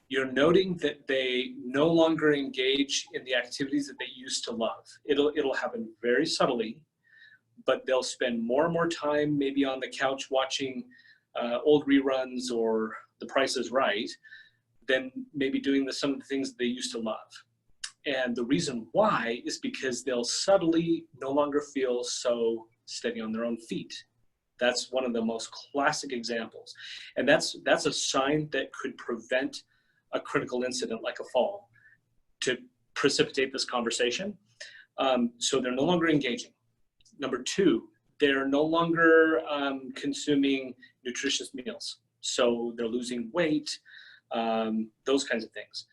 you're noting that they no longer engage in the activities that they used to love. It'll happen very subtly, but they'll spend more and more time maybe on the couch watching old reruns or The Price is Right than maybe doing some of the things that they used to love. And the reason why is because they'll subtly no longer feel so steady on their own feet. That's one of the most classic examples. And that's a sign that could prevent a critical incident like a fall to precipitate this conversation. So they're no longer engaging. Number two, they're no longer consuming nutritious meals. So they're losing weight, those kinds of things.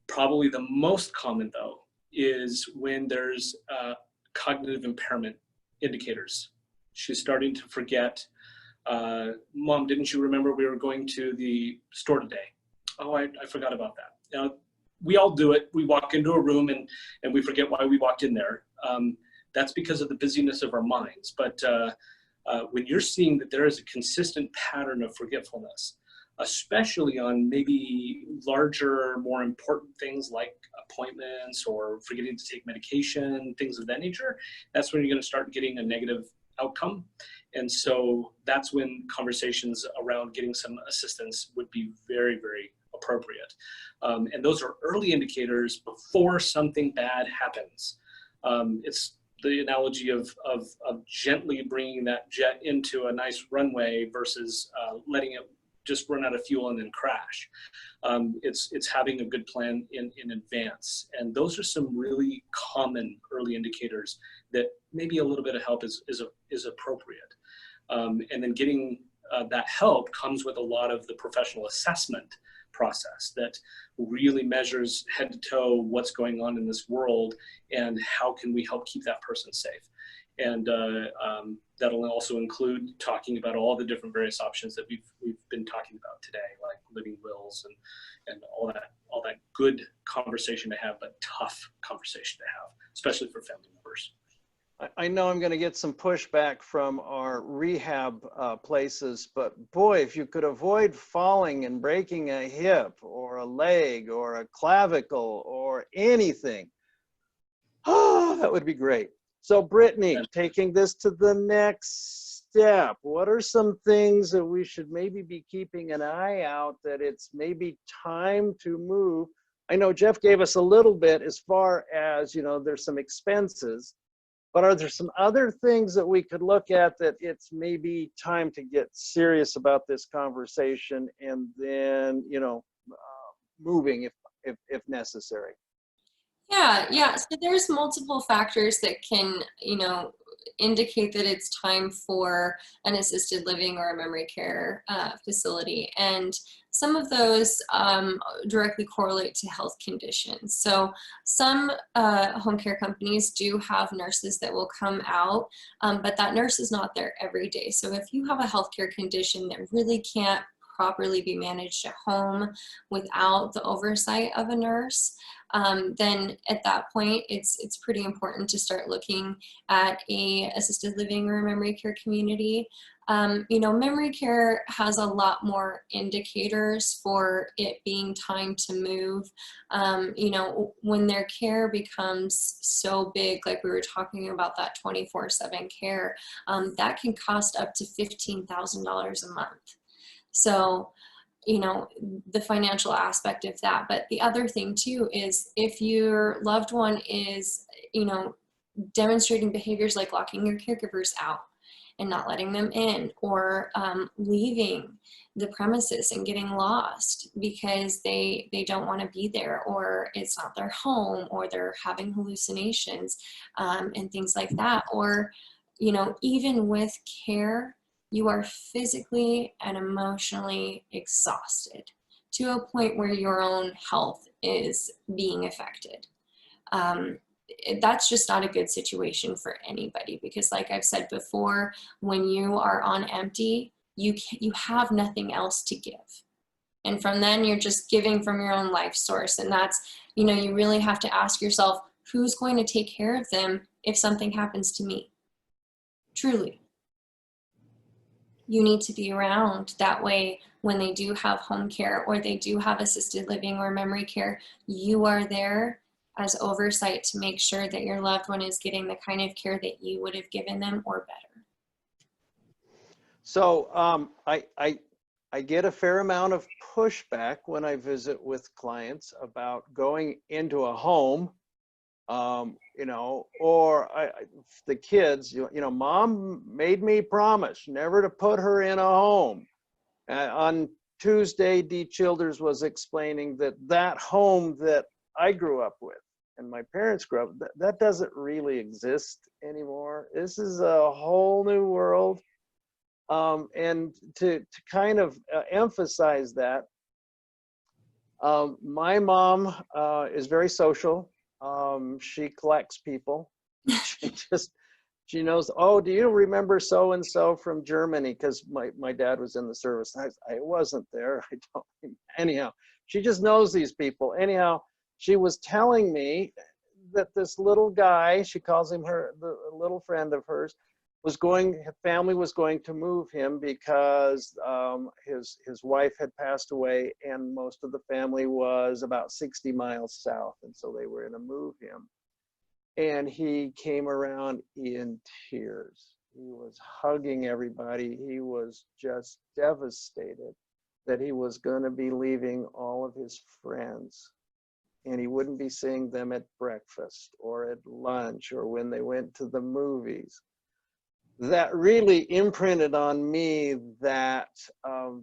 Probably the most common though is when there's cognitive impairment indicators. She's starting to forget, Mom, didn't you remember we were going to the store today? Oh, I forgot about that. Now, we all do it. We walk into a room and we forget why we walked in there. That's because of the busyness of our minds. But when you're seeing that there is a consistent pattern of forgetfulness, especially on maybe larger, more important things like appointments or forgetting to take medication, things of that nature, that's when you're going to start getting a negative outcome. And so that's when conversations around getting some assistance would be very, very appropriate. And those are early indicators before something bad happens. It's the analogy of gently bringing that jet into a nice runway versus letting it just run out of fuel and then crash. It's having a good plan in advance. And those are some really common early indicators that maybe a little bit of help is appropriate. And then getting that help comes with a lot of the professional assessment process that really measures head to toe what's going on in this world and how can we help keep that person safe. And that'll also include talking about all the different various options that we've been talking about today, like living wills and all that good conversation to have, but tough conversation to have, especially for family members. I know I'm going to get some pushback from our rehab places, but boy, if you could avoid falling and breaking a hip or a leg or a clavicle or anything, that would be great. So Brittany, taking this to the next step, what are some things that we should maybe be keeping an eye out that it's maybe time to move? I know Jeff gave us a little bit as far as, you know, there's some expenses, but are there some other things that we could look at that it's maybe time to get serious about this conversation and then, you know, moving if necessary? Yeah. So there's multiple factors that can, you know, indicate that it's time for an assisted living or a memory care facility. And some of those directly correlate to health conditions. So some home care companies do have nurses that will come out, but that nurse is not there every day. So if you have a healthcare condition that really can't properly be managed at home without the oversight of a nurse, then at that point, it's pretty important to start looking at a assisted living or memory care community. You know, memory care has a lot more indicators for it being time to move. You know, when their care becomes so big, like we were talking about that 24/7 care, that can cost up to $15,000 a month. So, you know, the financial aspect of that. But the other thing too is if your loved one is, you know, demonstrating behaviors like locking your caregivers out and not letting them in, or leaving the premises and getting lost because they don't want to be there, or it's not their home, or they're having hallucinations and things like that. Or, you know, even with care, you are physically and emotionally exhausted to a point where your own health is being affected. That's just not a good situation for anybody, because like I've said before, when you are on empty, you have nothing else to give. And from then you're just giving from your own life source. And that's, you know, you really have to ask yourself, who's going to take care of them if something happens to me? Truly. You need to be around. That way, when they do have home care or they do have assisted living or memory care, you are there as oversight to make sure that your loved one is getting the kind of care that you would have given them or better. So I get a fair amount of pushback when I visit with clients about going into a home, you know, or the kids, you know, mom made me promise never to put her in a home. On Tuesday, Dee Childers was explaining that home that I grew up with and my parents grew up, that doesn't really exist anymore. This is a whole new world. And to kind of emphasize that, my mom is very social. She collects people. She knows, oh, do you remember so-and-so from Germany? Because my dad was in the service. I wasn't there. I don't. Anyhow, she just knows these people. Anyhow, she was telling me that this little guy, she calls him the little friend of hers, family was going to move him because his wife had passed away and most of the family was about 60 miles south. And so they were going to move him. And he came around in tears. He was hugging everybody. He was just devastated that he was going to be leaving all of his friends. And he wouldn't be seeing them at breakfast or at lunch or when they went to the movies. That really imprinted on me that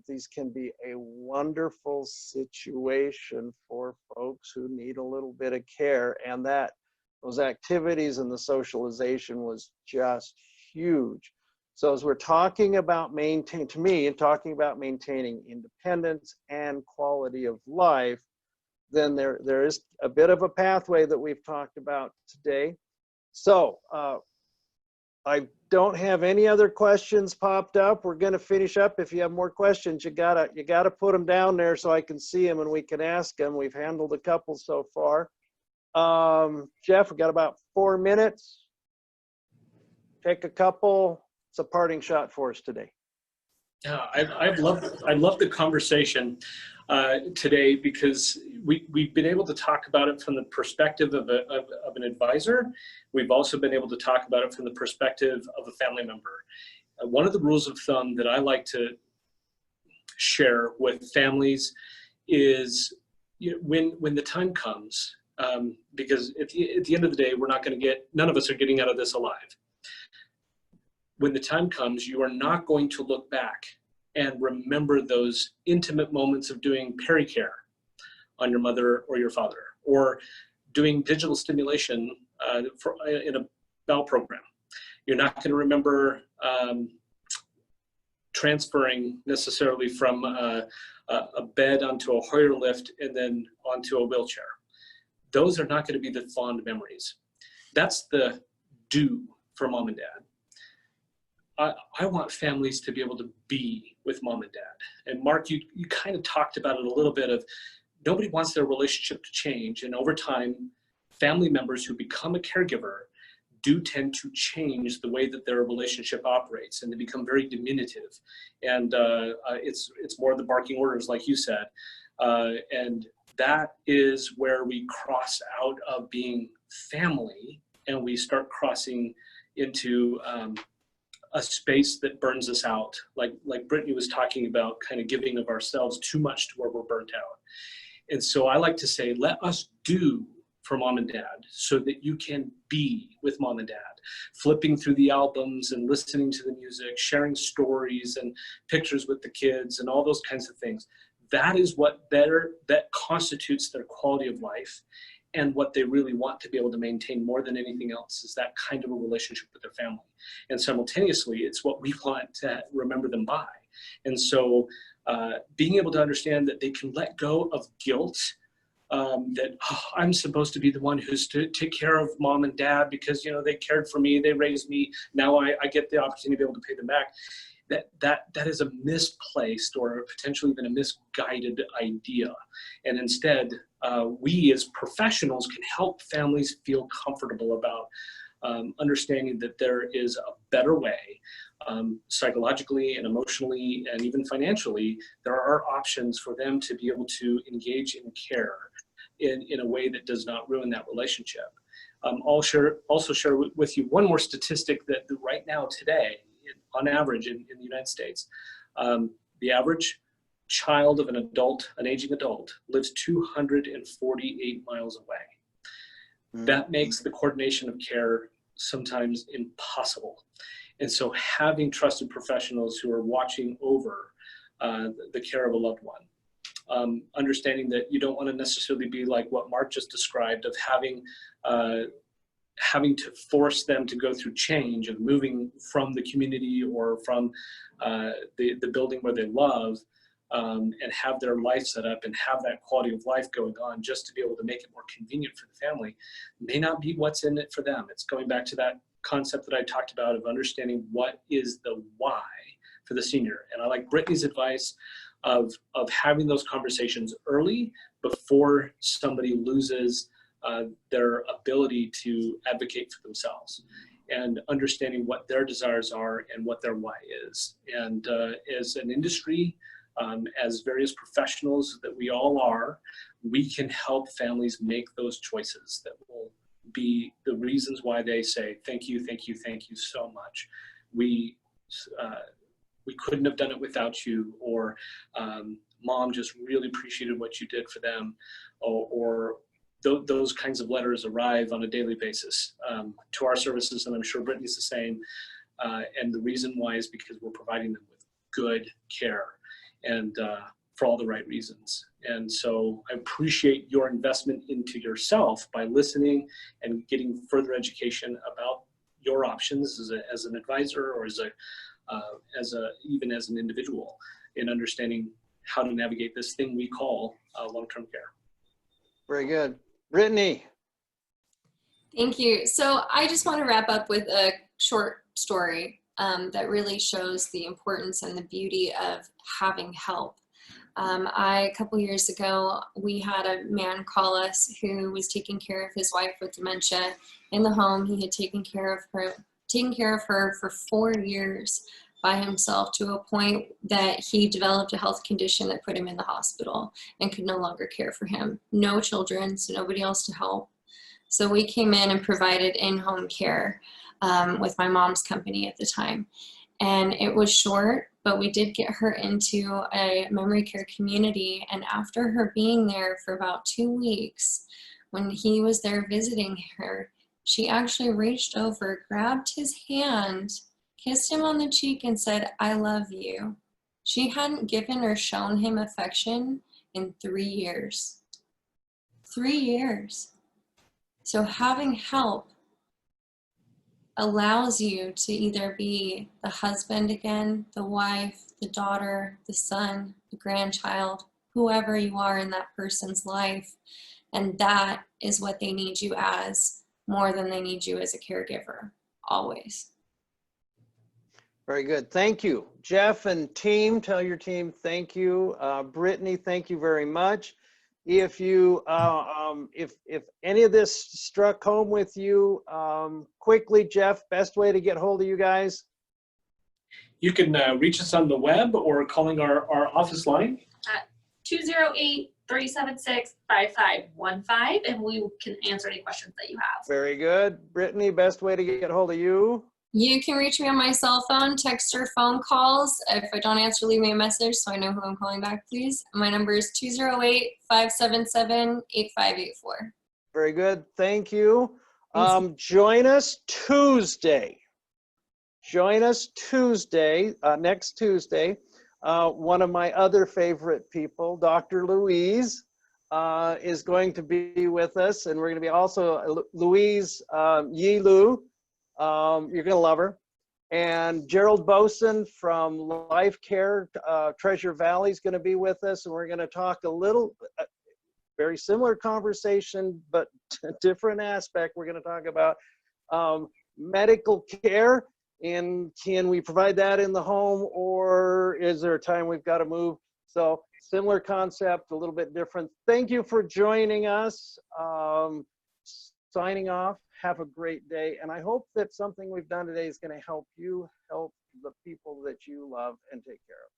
these can be a wonderful situation for folks who need a little bit of care, and that those activities and the socialization was just huge. So as we're talking about talking about maintaining independence and quality of life, then there is a bit of a pathway that we've talked about today. So I don't have any other questions popped up. We're going to finish up. If you have more questions, you gotta put them down there so I can see them and we can ask them. We've handled a couple so far. Jeff, we got about 4 minutes. Take a couple. It's a parting shot for us today. Yeah, I love the conversation today, because we've been able to talk about it from the perspective of an advisor. We've also been able to talk about it from the perspective of a family member. One of the rules of thumb that I like to share with families is, you know, when the time comes, because at the end of the day, none of us are getting out of this alive. When the time comes, you are not going to look back and remember those intimate moments of doing pericare on your mother or your father, or doing digital stimulation in a bowel program. You're not going to remember transferring necessarily from a bed onto a Hoyer lift and then onto a wheelchair. Those are not going to be the fond memories. That's the do for mom and dad. I want families to be able to be with mom and dad. And Mark, you kind of talked about it a little bit of nobody wants their relationship to change. And over time, family members who become a caregiver do tend to change the way that their relationship operates, and they become very diminutive. And it's more the barking orders, like you said. And that is where we cross out of being family, and we start crossing into a space that burns us out. Like Brittany was talking about, kind of giving of ourselves too much to where we're burnt out. And so I like to say, let us do for mom and dad so that you can be with mom and dad, flipping through the albums and listening to the music, sharing stories and pictures with the kids and all those kinds of things. That is what that constitutes their quality of life, and what they really want to be able to maintain more than anything else is that kind of a relationship with their family. And simultaneously, it's what we want to remember them by. And so being able to understand that they can let go of guilt, that I'm supposed to be the one who's to take care of mom and dad because, you know, they cared for me, they raised me, now I get the opportunity to be able to pay them back. That is a misplaced or potentially even a misguided idea. And instead, we as professionals can help families feel comfortable about understanding that there is a better way. Psychologically and emotionally and even financially, there are options for them to be able to engage in care in a way that does not ruin that relationship. I'll also share with you one more statistic that right now today, on average in the United States, the average child of an aging adult lives 248 miles away. That makes the coordination of care sometimes impossible. And so having trusted professionals who are watching over the care of a loved one, understanding that you don't want to necessarily be like what Mark just described of having to force them to go through change of moving from the community or from the building where they love, and have their life set up and have that quality of life going on just to be able to make it more convenient for the family may not be what's in it for them. It's going back to that concept that I talked about of understanding what is the why for the senior. And I like Brittany's advice of having those conversations early before somebody loses their ability to advocate for themselves, and understanding what their desires are and what their why is. And as an industry, as various professionals that we all are, we can help families make those choices that will be the reasons why they say, thank you, thank you, thank you so much. We couldn't have done it without you, or mom just really appreciated what you did for them, or those kinds of letters arrive on a daily basis to our services, and I'm sure Brittany's the same. And the reason why is because we're providing them with good care, and for all the right reasons. And so I appreciate your investment into yourself by listening and getting further education about your options as an advisor, or even as an individual, in understanding how to navigate this thing we call long-term care. Very good. Brittany. Thank you. So I just want to wrap up with a short story that really shows the importance and the beauty of having help. A couple years ago, we had a man call us who was taking care of his wife with dementia in the home. He had taken care of her for 4 years by himself, to a point that he developed a health condition that put him in the hospital and could no longer care for him. No children, so nobody else to help. So we came in and provided in-home care with my mom's company at the time. And it was short, but we did get her into a memory care community. And after her being there for about 2 weeks, when he was there visiting her, she actually reached over, grabbed his hand, kissed him on the cheek, and said, "I love you." She hadn't given or shown him affection in 3 years. 3 years. So having help allows you to either be the husband again, the wife, the daughter, the son, the grandchild, whoever you are in that person's life. And that is what they need you as, more than they need you as a caregiver, always. Very good. Thank you. Jeff and team, tell your team thank you. Brittany, thank you very much. If you, if any of this struck home with you, quickly, Jeff, best way to get hold of you guys? You can reach us on the web or calling our office line. 208-376-5515, and we can answer any questions that you have. Very good. Brittany, best way to get hold of you? You can reach me on my cell phone, text or phone calls. If I don't answer, leave me a message so I know who I'm calling back, please. My number is 208-577-8584. Very good. Thank you. Join us Tuesday. Join us Tuesday, next Tuesday. One of my other favorite people, Dr. Louise, is going to be with us, and we're going to be also Louise Yilu. You're going to love her. And Gerald Boson from Life Care Treasure Valley is going to be with us, and we're going to talk a little, very similar conversation, but different aspect. We're going to talk about medical care, and can we provide that in the home, or is there a time we've got to move? So similar concept, a little bit different. Thank you for joining us. Signing off. Have a great day. And I hope that something we've done today is going to help you help the people that you love and take care of.